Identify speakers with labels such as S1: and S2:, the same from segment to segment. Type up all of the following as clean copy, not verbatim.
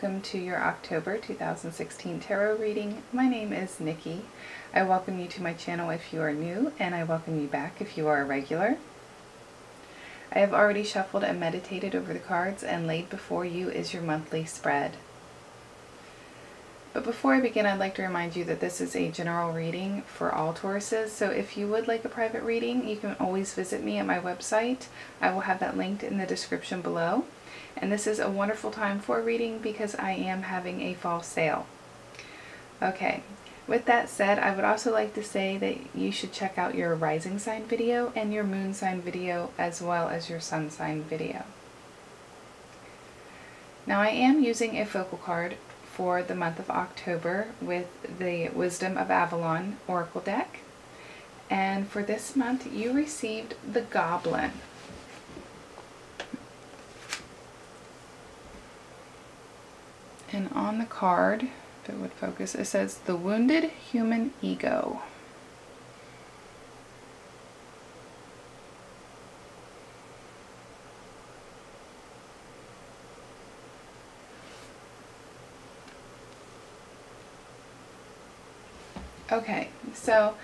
S1: welcome to your October 2016 tarot reading. My name is Nikki. I welcome you to my channel if you are new, and I welcome you back if you are a regular. I have already shuffled and meditated over the cards, and laid before you is your monthly spread. But before I begin, I'd like to remind you that this is a general reading for all Tauruses, so if you would like a private reading, you can always visit me at my website. I will have that linked in the description below. And this is a wonderful time for a reading because I am having a fall sale. Okay, with that said, I would also like to say that you should check out your rising sign video and your moon sign video, as well as your sun sign video. Now I am using a focal card for the month of October with the Wisdom of Avalon Oracle deck. And for this month you received the Goblin. And on the card, if it would focus, it says the wounded human ego. Okay, so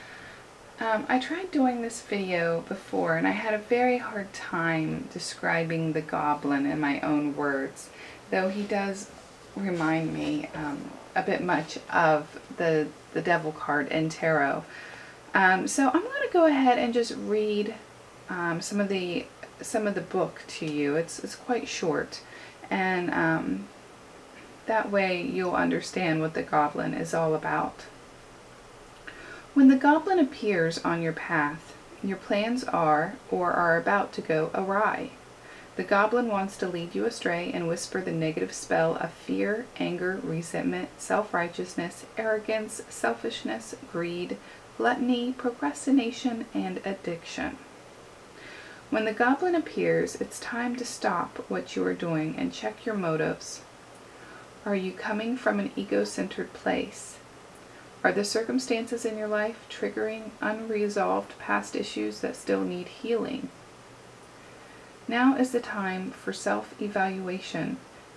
S1: I tried doing this video before and I had a very hard time describing the Goblin in my own words, though he does remind me a bit much of the Devil card in tarot. So I'm going to go ahead and just read some of the book to you. It's quite short, and that way you'll understand what the Goblin is all about. When the Goblin appears on your path, your plans are or are about to go awry. The Goblin wants to lead you astray and whisper the negative spell of fear, anger, resentment, self-righteousness, arrogance, selfishness, greed, gluttony, procrastination, and addiction. When the Goblin appears, it's time to stop what you are doing and check your motives. Are you coming from an ego-centered place? Are the circumstances in your life triggering unresolved past issues that still need healing? Now is the time for self-evaluation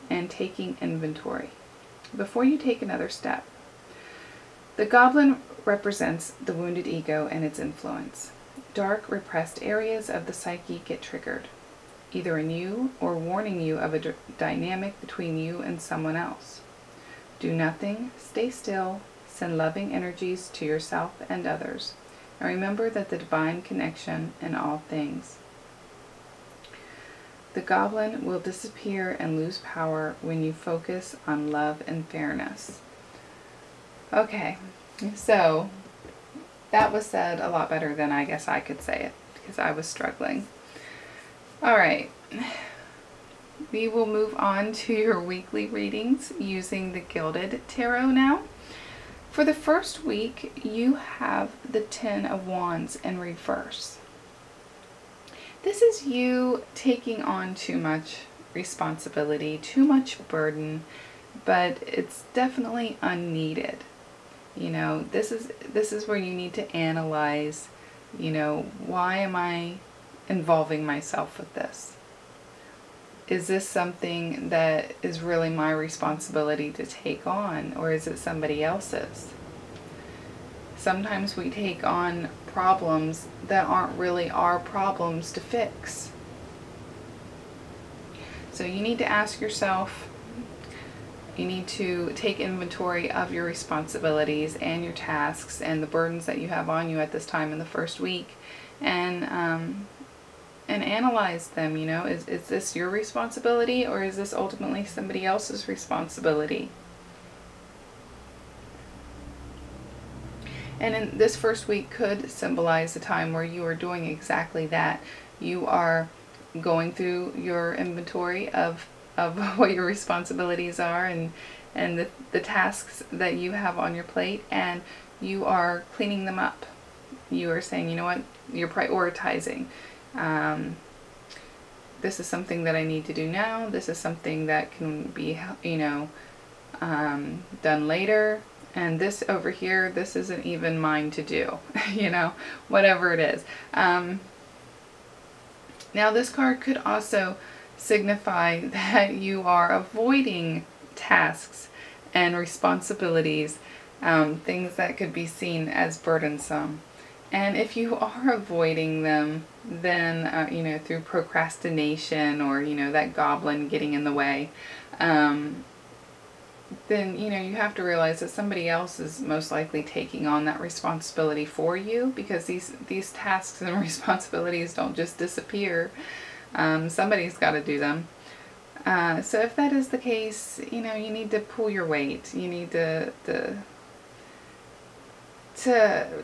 S1: and taking inventory before you take another step. The Goblin represents the wounded ego and its influence. Dark, repressed areas of the psyche get triggered, either in you or warning you of a dynamic between you and someone else. Do nothing, stay still, send loving energies to yourself and others, and remember that the divine connection in all things. The Goblin will disappear and lose power when you focus on love and fairness. Okay, so that was said a lot better than I guess I could say it, because I was struggling. Alright, we will move on to your weekly readings using the Gilded Tarot now. For the first week, you have the Ten of Wands in reverse. This is you taking on too much responsibility, too much burden, but it's definitely unneeded. You know, this is where you need to analyze, you know, why am I involving myself with this? Is this something that is really my responsibility to take on, or is it somebody else's? Sometimes we take on problems that aren't really our problems to fix. So you need to ask yourself, you need to take inventory of your responsibilities and your tasks and the burdens that you have on you at this time in the first week, and analyze them. You know, is this your responsibility, or is this ultimately somebody else's responsibility? And in this first week could symbolize a time where you are doing exactly that. You are going through your inventory of what your responsibilities are and the tasks that you have on your plate, and you are cleaning them up. You are saying, you know what, you're prioritizing. This is something that I need to do now. This is something that can be, you know, done later. And this over here, this isn't even mine to do, you know, whatever it is. Now this card could also signify that you are avoiding tasks and responsibilities, things that could be seen as burdensome. And if you are avoiding them, then, you know, through procrastination or, you know, that goblin getting in the way, then, you know, you have to realize that somebody else is most likely taking on that responsibility for you, because these tasks and responsibilities don't just disappear. Somebody's got to do them. So if that is the case, you know, you need to pull your weight. You need to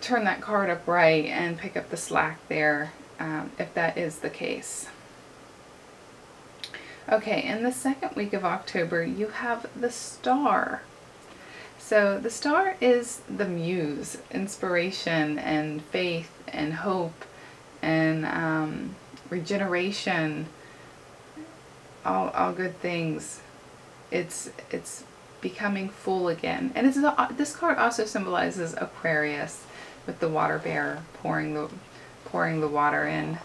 S1: turn that card upright and pick up the slack there, if that is the case. Okay, in the second week of October, you have the Star. So the Star is the muse, inspiration and faith and hope and regeneration, all good things. It's becoming full again. And this card also symbolizes Aquarius with the water bear pouring the water in,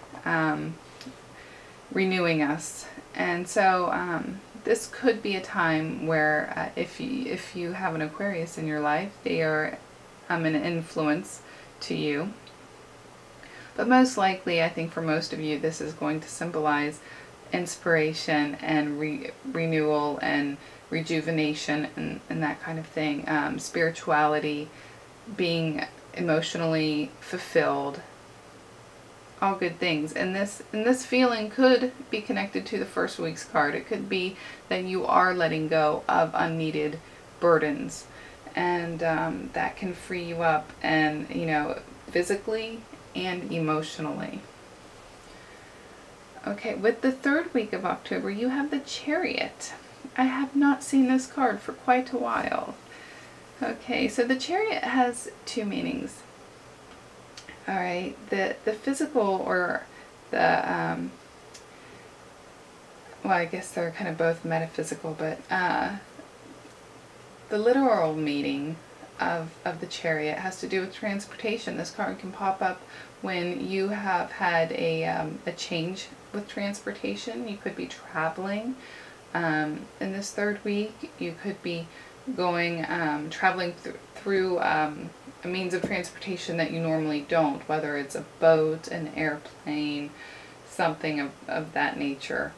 S1: renewing us. And so this could be a time where if you have an Aquarius in your life, they are an influence to you. But most likely, I think for most of you, this is going to symbolize inspiration and renewal and rejuvenation and that kind of thing. Spirituality, being emotionally fulfilled, all good things. And this feeling could be connected to the first week's card. It could be that you are letting go of unneeded burdens, and that can free you up, and, you know, physically and emotionally. Okay, with the third week of October, you have the Chariot. I have not seen this card for quite a while. Okay, so the Chariot has two meanings. All right, the physical, or the, well, I guess they're kind of both metaphysical, but the literal meaning of the Chariot has to do with transportation. This card can pop up when you have had a change with transportation. You could be traveling in this third week. You could be going, traveling through a means of transportation that you normally don't, whether it's a boat, an airplane, something of that nature.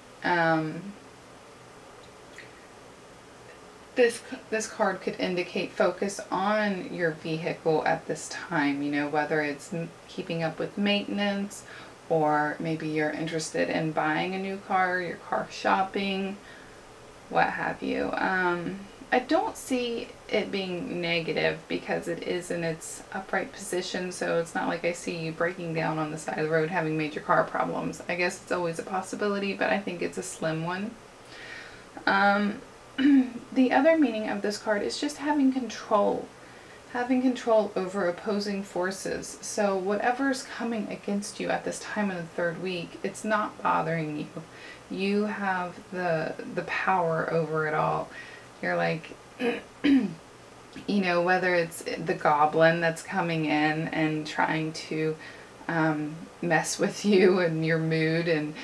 S1: This card could indicate focus on your vehicle at this time, you know, whether it's keeping up with maintenance, or maybe you're interested in buying a new car, your car shopping, what have you. I don't see it being negative because it is in its upright position, so it's not like I see you breaking down on the side of the road having major car problems. I guess it's always a possibility, but I think it's a slim one. The other meaning of this card is just having control over opposing forces. So whatever's coming against you at this time in the third week, it's not bothering you. You have the power over it all. You're like, you know, whether it's the goblin that's coming in and trying to mess with you and your mood and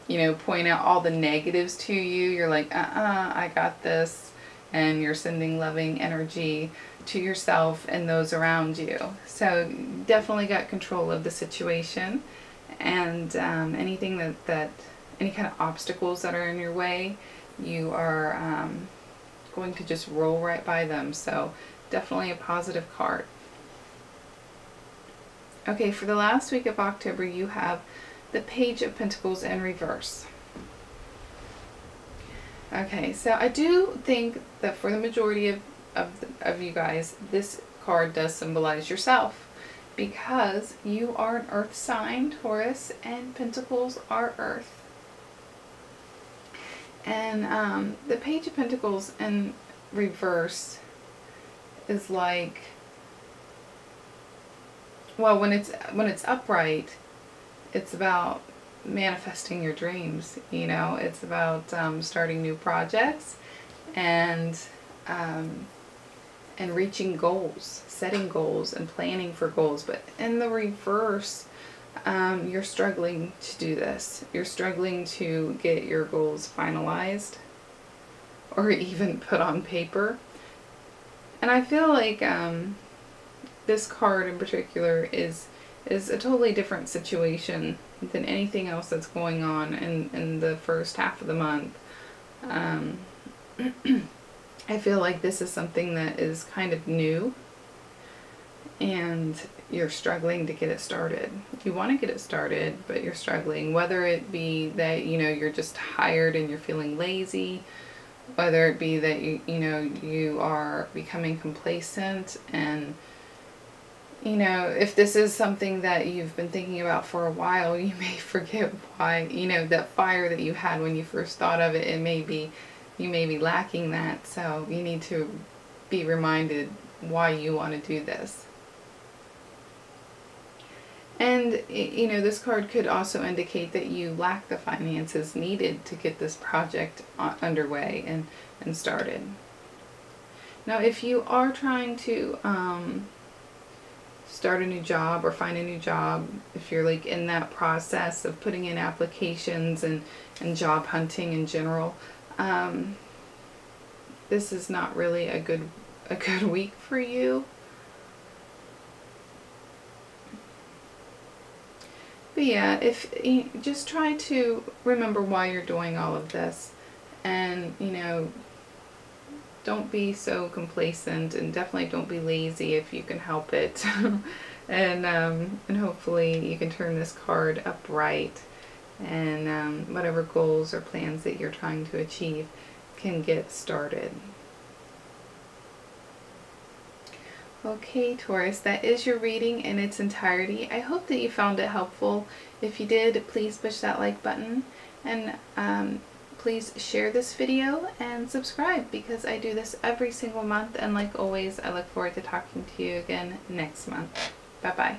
S1: you know, point out all the negatives to you. You're like, I got this. And you're sending loving energy to yourself and those around you. So definitely got control of the situation. And anything that any kind of obstacles that are in your way, you are going to just roll right by them. So definitely a positive card. Okay, for the last week of October, you have the Page of Pentacles in reverse. Okay, so I do think that for the majority of you guys, this card does symbolize yourself, because you are an earth sign, Taurus, and Pentacles are earth. And the Page of Pentacles in reverse is like, well, when it's upright, it's about manifesting your dreams. You know, it's about starting new projects and reaching goals, setting goals and planning for goals. But in the reverse, you're struggling to do this. You're struggling to get your goals finalized. or even put on paper. And I feel like this card in particular is a totally different situation than anything else that's going on in the first half of the month. I feel like this is something that is kind of new, and you're struggling to get it started. You want to get it started, but you're struggling, whether it be that, you know, you're just tired and you're feeling lazy, whether it be that you are becoming complacent, and you know, if this is something that you've been thinking about for a while, you may forget why, you know, that fire that you had when you first thought of it, you may be lacking that, so you need to be reminded why you want to do this. And, you know, this card could also indicate that you lack the finances needed to get this project underway and started. Now, if you are trying to start a new job or find a new job, if you're like in that process of putting in applications and job hunting in general, this is not really a good week for you. But yeah, if you just try to remember why you're doing all of this, and you know, don't be so complacent, and definitely don't be lazy if you can help it. And hopefully you can turn this card upright, and whatever goals or plans that you're trying to achieve can get started. Okay, Taurus, that is your reading in its entirety. I hope that you found it helpful. If you did, please push that like button, and please share this video and subscribe, because I do this every single month, and like always, I look forward to talking to you again next month. Bye-bye.